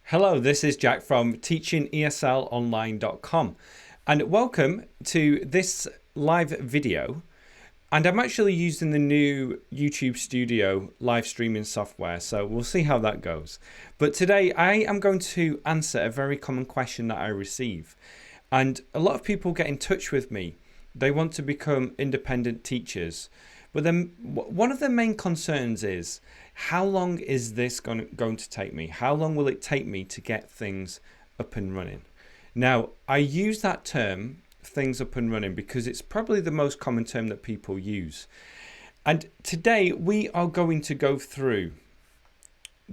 Hello, this is Jack from teachingeslonline.com and welcome to this live video. And I'm actually using the new YouTube Studio live streaming software, so we'll see how that goes. But today I am going to answer a very common question that I receive. And a lot of people get in touch with me. They want to become independent teachers. But then one of their main concerns is, how long is this going to take me? How long will it take me to get things up and running? Now, I use that term, things up and running, because it's probably the most common term that people use. And today we are going to go through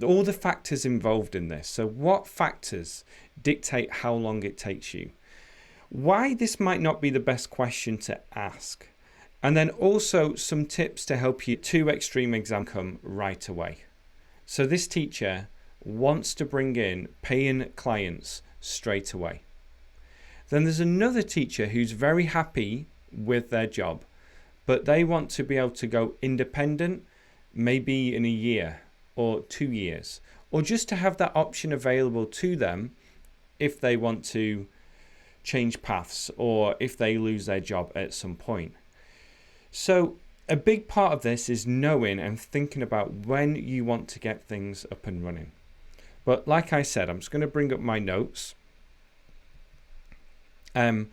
all the factors involved in this. So what factors dictate how long it takes you? Why this might not be the best question to ask. And then also some tips to help you to extreme exam come right away. So this teacher wants to bring in paying clients straight away. Then there's another teacher who's very happy with their job, but they want to be able to go independent, maybe in a year or 2 years, or just to have that option available to them if they want to change paths or if they lose their job at some point. So a big part of this is knowing and thinking about when you want to get things up and running. But like I said, I'm just going to bring up my notes. We're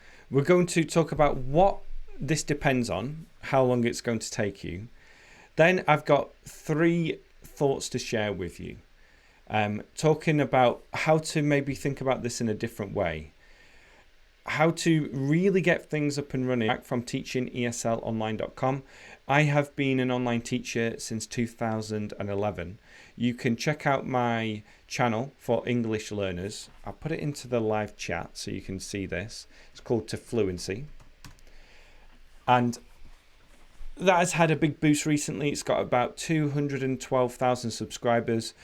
going to talk about what this depends on, how long it's going to take you. Then I've got 3 thoughts to share with you. Talking about how to maybe think about this in a different way. How to really get things up and running. Back from teachingeslonline.com. I have been an online teacher since 2011. You can check out my channel for English learners. I'll put it into the live chat so you can see this. It's called To Fluency. And that has had a big boost recently. It's got about 212,000 subscribers.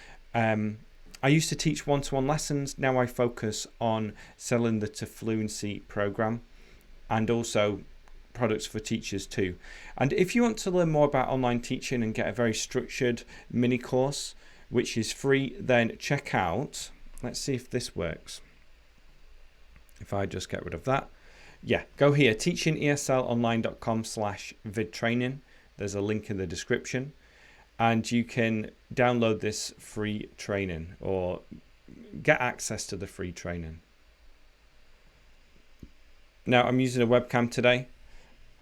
I used to teach one-to-one lessons. Now I focus on selling the To Fluency program and also products for teachers too. And if you want to learn more about online teaching and get a very structured mini course, which is free, then check out, let's see if this works. If I just get rid of that. Yeah, go here, teachingeslonline.com/vidtraining. There's a link in the description. And you can download this free training or get access to the free training. Now I'm using a webcam today.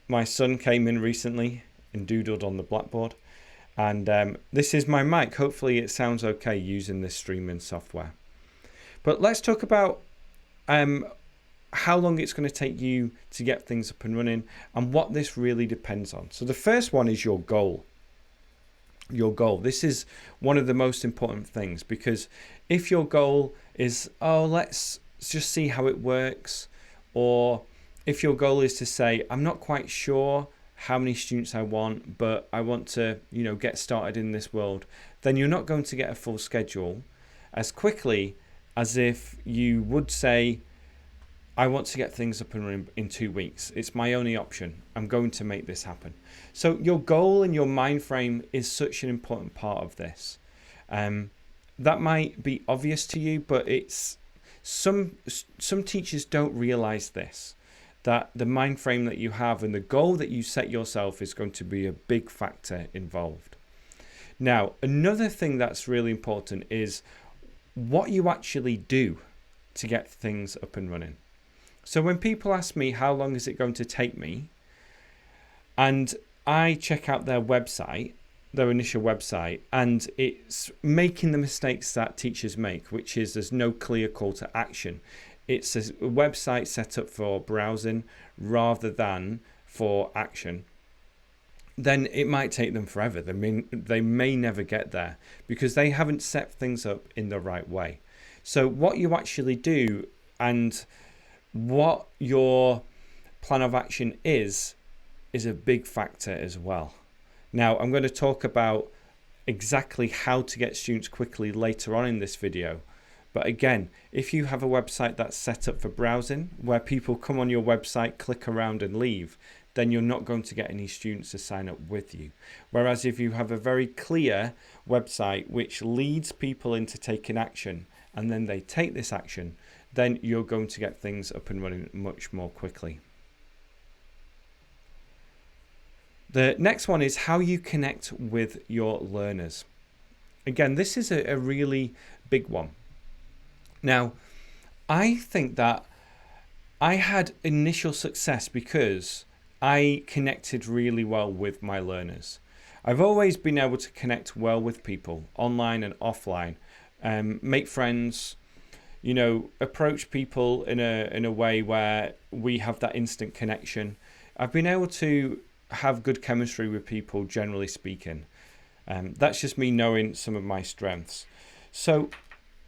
My son came in recently and doodled on the blackboard. And this is my mic. Hopefully it sounds okay using this streaming software. But let's talk about how long it's going to take you to get things up and running and what this really depends on. So the first one is your goal. Your goal. This is one of the most important things, because if your goal is, oh, let's just see how it works, or if your goal is to say, I'm not quite sure how many students I want, but I want to, get started in this world, then you're not going to get a full schedule as quickly as if you would say, I want to get things up and running in 2 weeks. It's my only option. I'm going to make this happen. So your goal and your mind frame is such an important part of this. That might be obvious to you, but it's some teachers don't realize this, that the mind frame that you have and the goal that you set yourself is going to be a big factor involved. Now, another thing that's really important is what you actually do to get things up and running. So when people ask me how long is it going to take me, and I check out their website, their initial website, and it's making the mistakes that teachers make, which is there's no clear call to action. It's a website set up for browsing rather than for action. Then it might take them forever. They may never get there because they haven't set things up in the right way. So what you actually do and what your plan of action is a big factor as well. Now, I'm going to talk about exactly how to get students quickly later on in this video. But again, if you have a website that's set up for browsing, where people come on your website, click around and leave, then you're not going to get any students to sign up with you. Whereas if you have a very clear website which leads people into taking action and then they take this action, then you're going to get things up and running much more quickly. The next one is how you connect with your learners. Again, this is a really big one. Now, I think that I had initial success because I connected really well with my learners. I've always been able to connect well with people online and offline, make friends, approach people in a way where we have that instant connection. I've been able to have good chemistry with people, generally speaking. That's just me knowing some of my strengths. So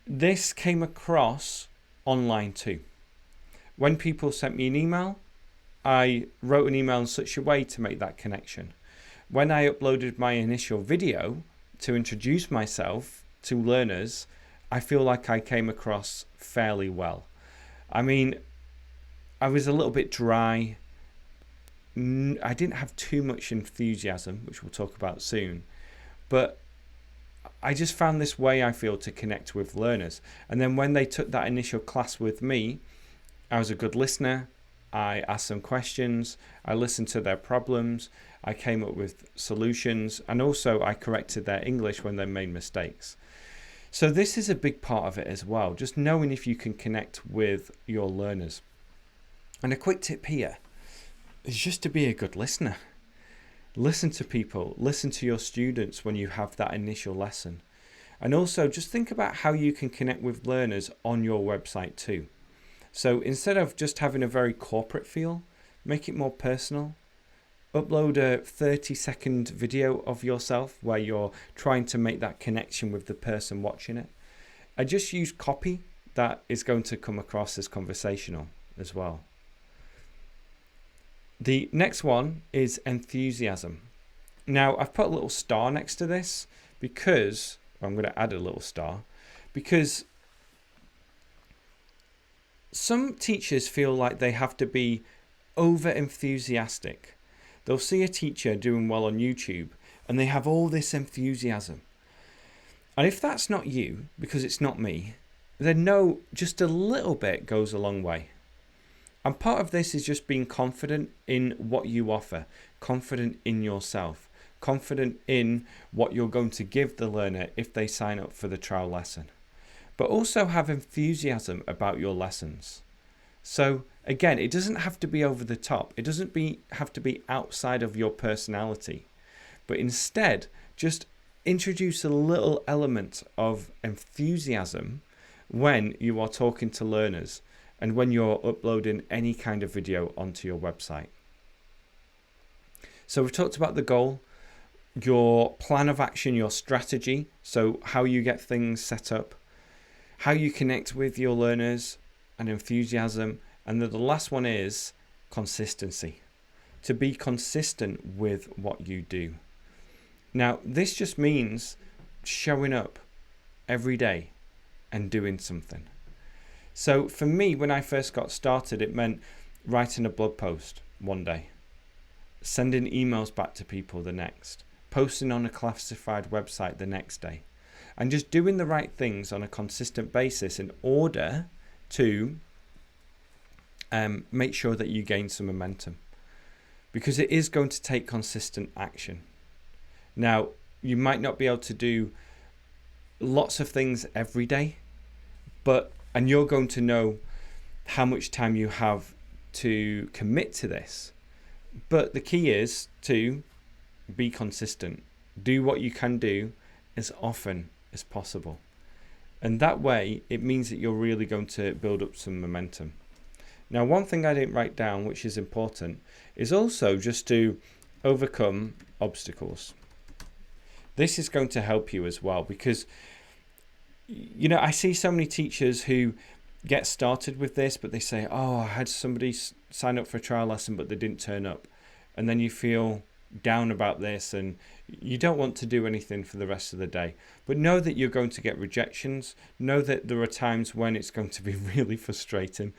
this came across online too. When people sent me an email, I wrote an email in such a way to make that connection. When I uploaded my initial video to introduce myself to learners, I feel like I came across fairly well. I mean, I was a little bit dry. I didn't have too much enthusiasm, which we'll talk about soon, but I just found this way, I feel, to connect with learners. And then when they took that initial class with me, I was a good listener. I asked them questions, I listened to their problems, I came up with solutions, and also I corrected their English when they made mistakes. So this is a big part of it as well, just knowing if you can connect with your learners. And a quick tip here is just to be a good listener. Listen to people, listen to your students when you have that initial lesson. And also just think about how you can connect with learners on your website too. So instead of just having a very corporate feel, make it more personal. Upload a 30-second video of yourself where you're trying to make that connection with the person watching it. I just use copy that is going to come across as conversational as well. The next one is enthusiasm. Now, I've put a little star next to this because, I'm going to add a little star, because some teachers feel like they have to be over enthusiastic. They'll see a teacher doing well on YouTube and they have all this enthusiasm. And if that's not you, because it's not me, then no, just a little bit goes a long way. And part of this is just being confident in what you offer, confident in yourself, confident in what you're going to give the learner if they sign up for the trial lesson. But also have enthusiasm about your lessons. So again, it doesn't have to be over the top. It doesn't have to be outside of your personality. But instead, just introduce a little element of enthusiasm when you are talking to learners and when you're uploading any kind of video onto your website. So we've talked about the goal, your plan of action, your strategy, so how you get things set up, how you connect with your learners, and enthusiasm. And then the last one is consistency. To be consistent with what you do. Now, this just means showing up every day and doing something. So for me, when I first got started, it meant writing a blog post one day, sending emails back to people the next, posting on a classified website the next day, and just doing the right things on a consistent basis in order to make sure that you gain some momentum, because it is going to take consistent action. Now, you might not be able to do lots of things every day, and you're going to know how much time you have to commit to this. But the key is to be consistent. Do what you can do as often as possible. And that way, it means that you're really going to build up some momentum. Now, one thing I didn't write down, which is important, is also just to overcome obstacles. This is going to help you as well, because I see so many teachers who get started with this, but they say, oh, I had somebody sign up for a trial lesson, but they didn't turn up. And then you feel down about this and you don't want to do anything for the rest of the day. But know that you're going to get rejections. Know that there are times when it's going to be really frustrating.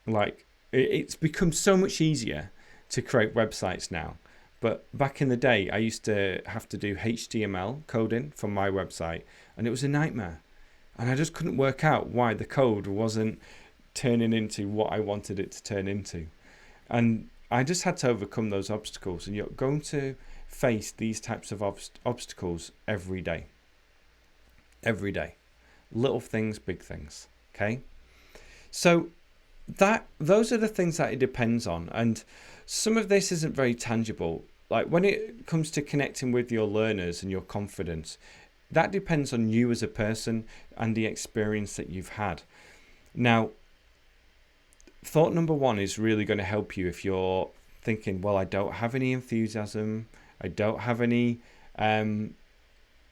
Like, it's become so much easier to create websites now. But back in the day, I used to have to do HTML coding for my website, and it was a nightmare. And I just couldn't work out why the code wasn't turning into what I wanted it to turn into. And I just had to overcome those obstacles. And you're going to face these types of obstacles every day. Every day. Little things, big things. Okay? So those are the things that it depends on. And some of this isn't very tangible. Like when it comes to connecting with your learners and your confidence, that depends on you as a person and the experience that you've had. Now, thought number one is really going to help you if you're thinking, well, I don't have any enthusiasm, I don't have any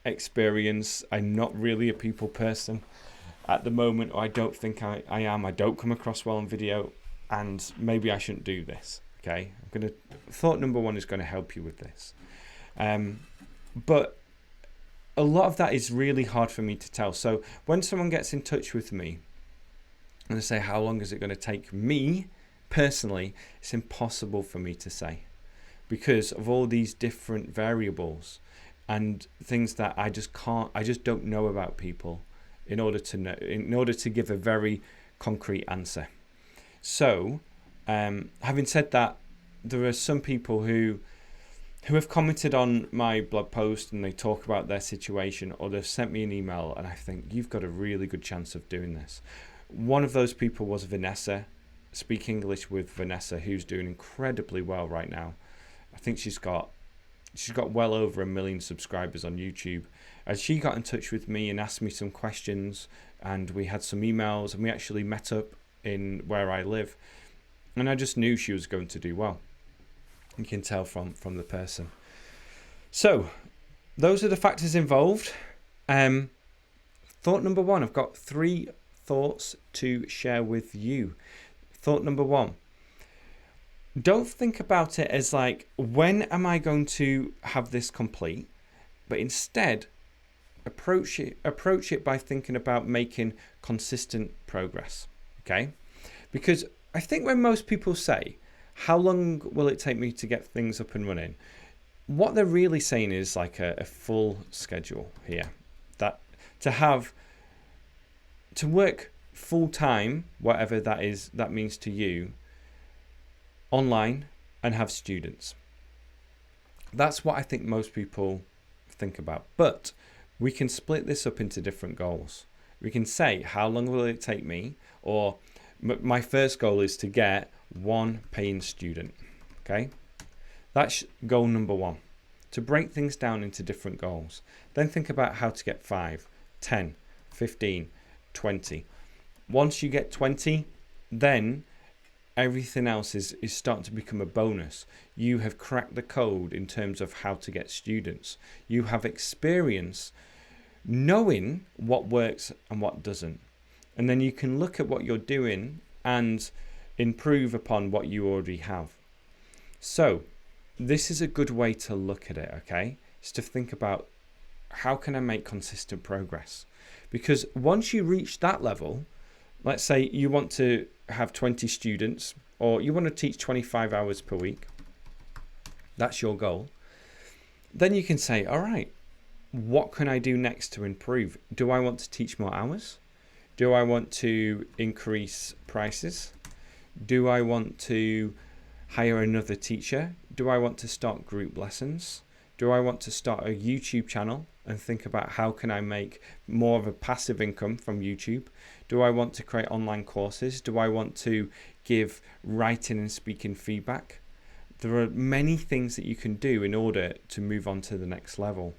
experience, I'm not really a people person at the moment, or I don't think I am, I don't come across well on video, and maybe I shouldn't do this. Okay, thought number one is going to help you with this. But a lot of that is really hard for me to tell. So when someone gets in touch with me and they say, how long is it going to take me personally? It's impossible for me to say because of all these different variables and things that I just don't know about people in order to give a very concrete answer. So having said that, there are some people who have commented on my blog post and they talk about their situation, or they've sent me an email and I think you've got a really good chance of doing this. One of those people was Vanessa, Speak English with Vanessa, who's doing incredibly well right now. I think she's got well over 1 million subscribers on YouTube. And she got in touch with me and asked me some questions, and we had some emails, and we actually met up in where I live. And I just knew she was going to do well. You can tell from the person. So those are the factors involved. Thought number one, I've got 3 thoughts to share with you. Thought number one, don't think about it as like, when am I going to have this complete? But instead, approach it by thinking about making consistent progress. Okay? Because I think when most people say, how long will it take me to get things up and running? What they're really saying is like a full schedule here. That to work full time, whatever that means to you, online and have students. That's what I think most people think about. But we can split this up into different goals. We can say, how long will it take me? Or my first goal is to get 1 paying student. Okay, that's goal number 1. To break things down into different goals. Then think about how to get 5, 10, 15, 20. Once you get 20, then everything else is starting to become a bonus. You have cracked the code in terms of how to get students. You have experience knowing what works and what doesn't. And then you can look at what you're doing and improve upon what you already have. So this is a good way to look at it, okay? Is to think about, how can I make consistent progress? Because once you reach that level, let's say you want to have 20 students, or you want to teach 25 hours per week, that's your goal. Then you can say, all right, what can I do next to improve? Do I want to teach more hours? Do I want to increase prices? Do I want to hire another teacher? Do I want to start group lessons? Do I want to start a YouTube channel and think about how can I make more of a passive income from YouTube? Do I want to create online courses? Do I want to give writing and speaking feedback? There are many things that you can do in order to move on to the next level.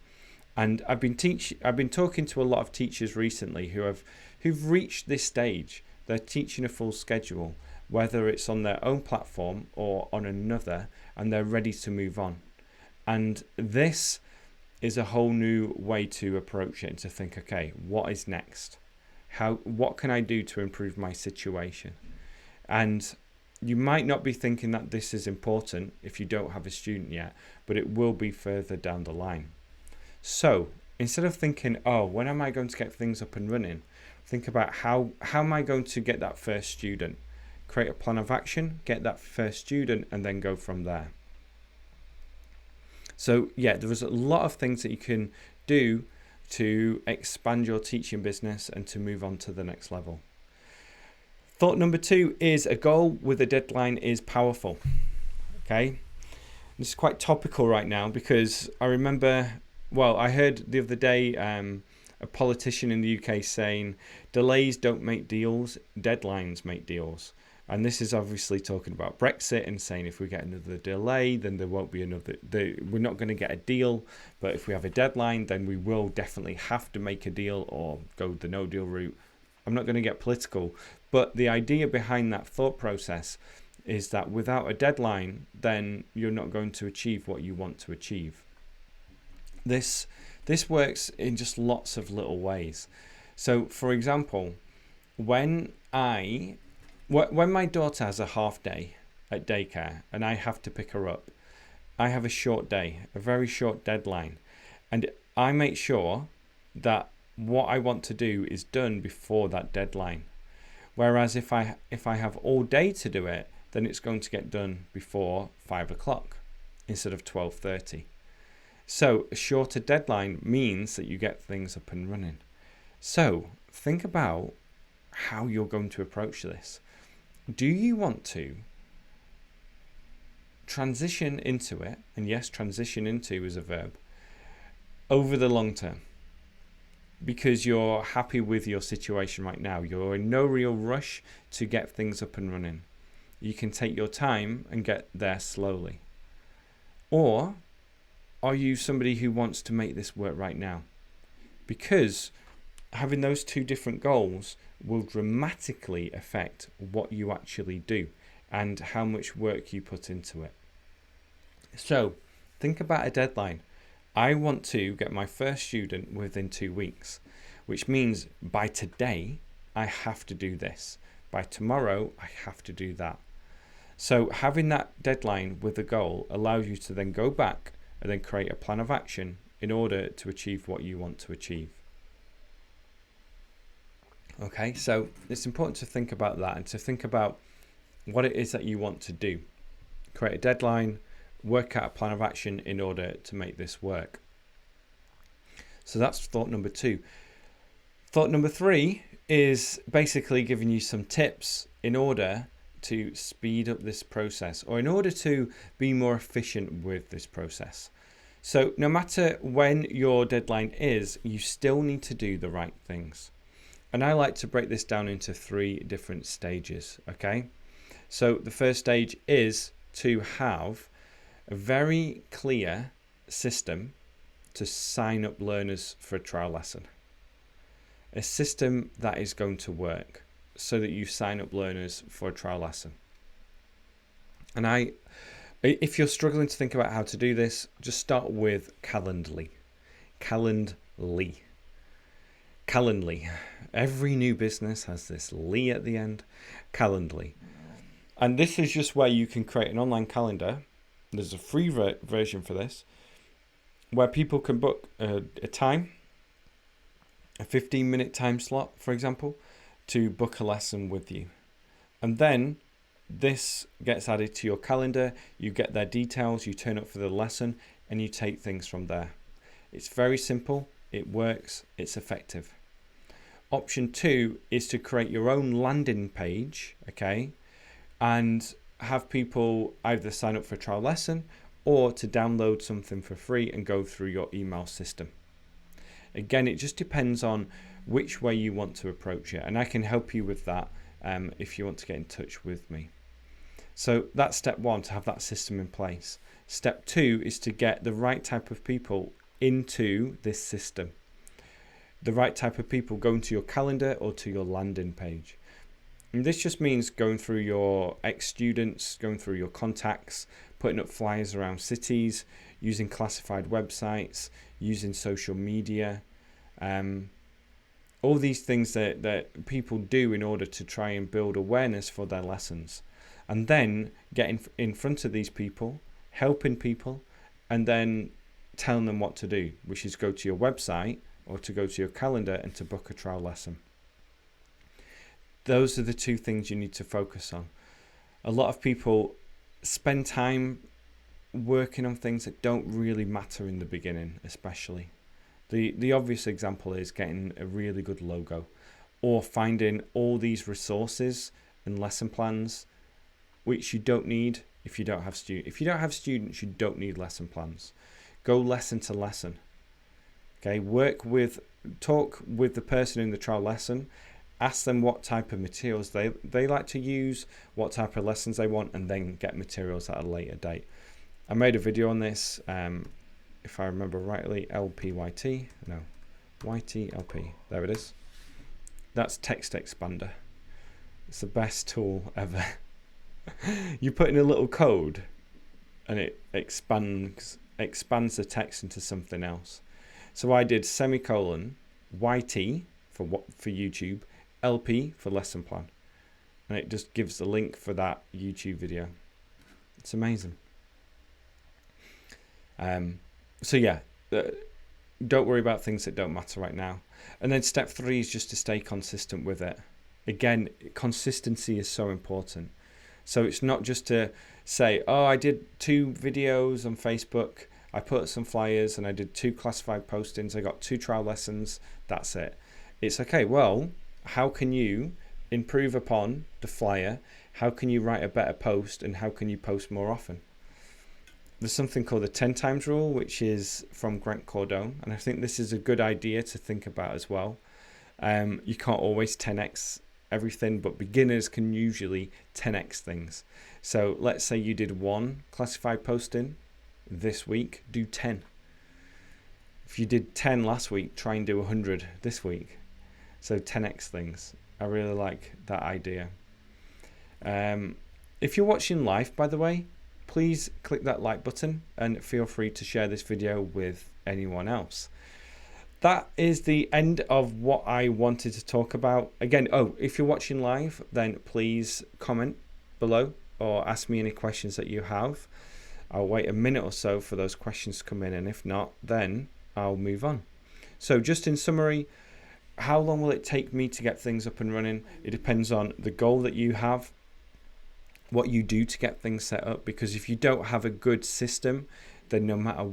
And I've been talking to a lot of teachers recently who've reached this stage. They're teaching a full schedule, whether it's on their own platform or on another, and they're ready to move on. And this is a whole new way to approach it and to think, okay, what is next? What can I do to improve my situation? And you might not be thinking that this is important if you don't have a student yet, but it will be further down the line. So instead of thinking, oh, when am I going to get things up and running? Think about how am I going to get that first student? Create a plan of action, get that first student, and then go from there. So yeah, there is a lot of things that you can do to expand your teaching business and to move on to the next level. Thought number 2 is a goal with a deadline is powerful. Okay, this is quite topical right now because I remember, I heard the other day a politician in the UK saying delays don't make deals, deadlines make deals. And this is obviously talking about Brexit and saying if we get another delay, then there won't be we're not going to get a deal. But if we have a deadline, then we will definitely have to make a deal or go the no deal route. I'm not going to get political, but the idea behind that thought process is that without a deadline, then you're not going to achieve what you want to achieve. This works in just lots of little ways. So, for example, when my daughter has a half day at daycare and I have to pick her up, I have a short day, a very short deadline, and I make sure that what I want to do is done before that deadline. Whereas if I have all day to do it, then it's going to get done before 5 o'clock instead of 12:30. So a shorter deadline means that you get things up and running. So think about how you're going to approach this. Do you want to transition into it? And yes, transition into is a verb. Over the long term. Because you're happy with your situation right now. You're in no real rush to get things up and running. You can take your time and get there slowly. Or are you somebody who wants to make this work right now? Because having those two different goals will dramatically affect what you actually do and how much work you put into it. So think about a deadline. I want to get my first student within 2 weeks, which means by today, I have to do this. By tomorrow, I have to do that. So having that deadline with a goal allows you to then go back and then create a plan of action in order to achieve what you want to achieve. Okay, so it's important to think about that and to think about what it is that you want to do. Create a deadline, work out a plan of action in order to make this work. So that's thought number 2. Thought number 3 is basically giving you some tips in order to speed up this process or in order to be more efficient with this process. So no matter when your deadline is, you still need to do the right things. And I like to break this down into 3 different stages, okay? So the first stage is to have a very clear system to sign up learners for a trial lesson. A system that is going to work so that you sign up learners for a trial lesson. And if you're struggling to think about how to do this, just start with Calendly. Calendly. Every new business has this "ly" at the end. Calendly. And this is just where you can create an online calendar. There's a free version for this, where people can book a time, a 15-minute time slot, for example, to book a lesson with you. And then this gets added to your calendar, you get their details, you turn up for the lesson, and you take things from there. It's very simple, it works, it's effective. Option 2 is to create your own landing page, okay, and have people either sign up for a trial lesson or to download something for free and go through your email system. Again, it just depends on which way you want to approach it, and I can help you with that if you want to get in touch with me. So that's step 1, to have that system in place. Step 2 is to get the right type of people into this system. The right type of people going to your calendar or to your landing page. And this just means going through your ex-students, going through your contacts, putting up flyers around cities, using classified websites, using social media, all these things that people do in order to try and build awareness for their lessons. And then getting in front of these people, helping people, and then telling them what to do, which is go to your website or to go to your calendar and to book a trial lesson. Those are the 2 things you need to focus on. A lot of people spend time working on things that don't really matter in the beginning, especially. The obvious example is getting a really good logo, or finding all these resources and lesson plans which you don't need if you don't have students. If you don't have students, you don't need lesson plans. Go lesson to lesson. Okay, talk with the person in the trial lesson, ask them what type of materials they like to use, what type of lessons they want, and then get materials at a later date. I made a video on this, if I remember rightly, YTLP, there it is. That's Text Expander. It's the best tool ever. You put in a little code and it expands the text into something else. So I did semicolon YT for YouTube, LP for lesson plan, and it just gives the link for that YouTube video. It's amazing. So yeah, don't worry about things that don't matter right now. And then step 3 is just to stay consistent with it. Again, consistency is so important. So it's not just to say, oh, I did 2 videos on Facebook, I put some flyers, and I did 2 classified postings, I got 2 trial lessons, that's it. It's okay, well, how can you improve upon the flyer? How can you write a better post, and how can you post more often? There's something called the 10 times rule, which is from Grant Cardone, and I think this is a good idea to think about as well. You can't always 10x everything, but beginners can usually 10x things. So let's say you did 1 classified posting this week, do 10. If you did 10 last week, try and do 100 this week. So 10x things. I really like that idea. If you're watching live, by the way, please click that like button and feel free to share this video with anyone else. That is the end of what I wanted to talk about. Again, if you're watching live, then please comment below or ask me any questions that you have. I'll wait a minute or so for those questions to come in, and if not, then I'll move on. So just in summary, how long will it take me to get things up and running? It depends on the goal that you have, what you do to get things set up, because if you don't have a good system, then no matter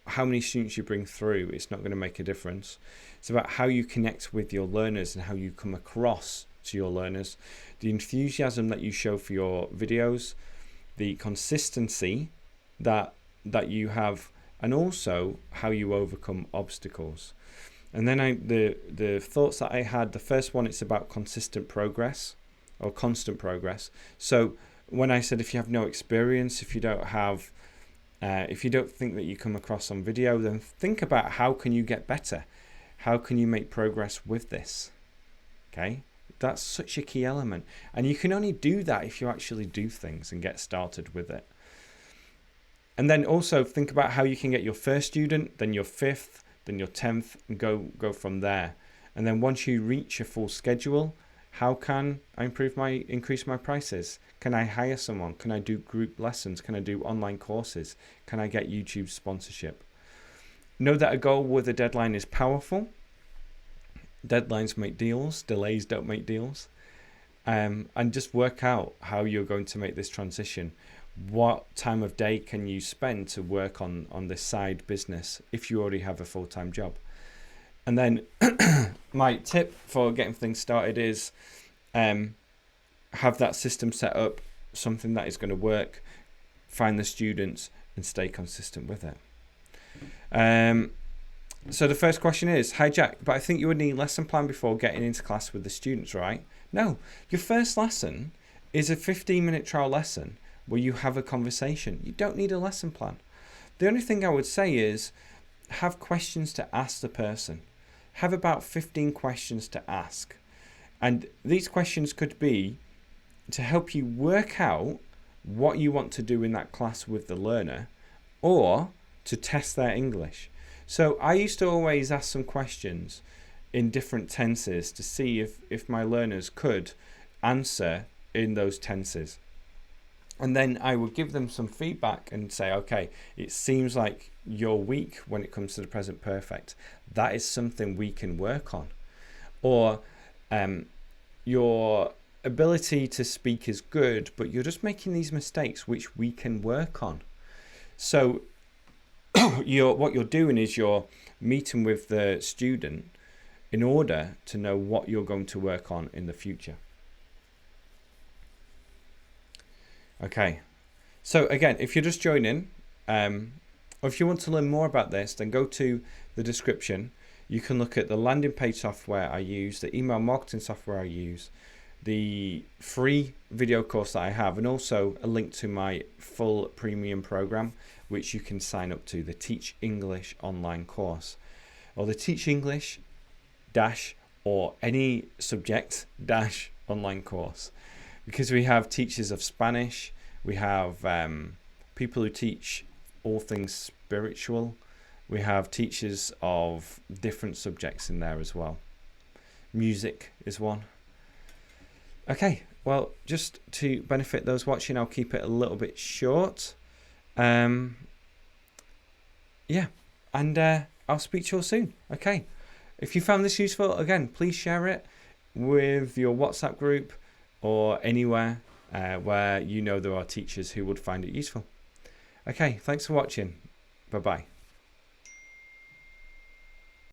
how many students you bring through, it's not going to make a difference. It's about how you connect with your learners and how you come across to your learners, the enthusiasm that you show for your videos, the consistency that you have, and also how you overcome obstacles. And then the thoughts that I had, the first one, it's about consistent progress or constant progress. So when I said if you have no experience, if you don't think that you come across on video, then think about how can you get better? How can you make progress with this? Okay, that's such a key element. And you can only do that if you actually do things and get started with it. And then also think about how you can get your first student, then your 5th, then your 10th, and go from there. And then once you reach a full schedule, how can I increase my prices? Can I hire someone? Can I do group lessons? Can I do online courses? Can I get YouTube sponsorship? Know that a goal with a deadline is powerful. Deadlines make deals. Delays don't make deals. And just work out how you're going to make this transition. What time of day can you spend to work on this side business if you already have a full-time job? And then my tip for getting things started is have that system set up, something that is going to work, find the students and stay consistent with it. So the first question is, hi Jack, but I think you would need a lesson plan before getting into class with the students, right? No, your first lesson is a 15-minute trial lesson where you have a conversation. You don't need a lesson plan. The only thing I would say is have questions to ask the person. Have about 15 questions to ask. And these questions could be to help you work out what you want to do in that class with the learner, or to test their English. So I used to always ask some questions in different tenses to see if my learners could answer in those tenses. And then I would give them some feedback and say, okay, it seems like you're weak when it comes to the present perfect. That is something we can work on. Or your ability to speak is good, but you're just making these mistakes which we can work on. So what you're doing is you're meeting with the student in order to know what you're going to work on in the future. Okay, so again, if you're just joining, or if you want to learn more about this, then go to the description. You can look at the landing page software I use, the email marketing software I use, the free video course that I have, and also a link to my full premium program, which you can sign up to, the Teach English online course, or the Teach English dash or any subject dash online course, because we have teachers of Spanish, we have people who teach all things spiritual, we have teachers of different subjects in there as well. Music is one. Okay, well, just to benefit those watching, I'll keep it a little bit short. Yeah, and I'll speak to you all soon. Okay, if you found this useful, again, please share it with your WhatsApp group or anywhere where you know there are teachers who would find it useful. Okay, thanks for watching. Bye-bye.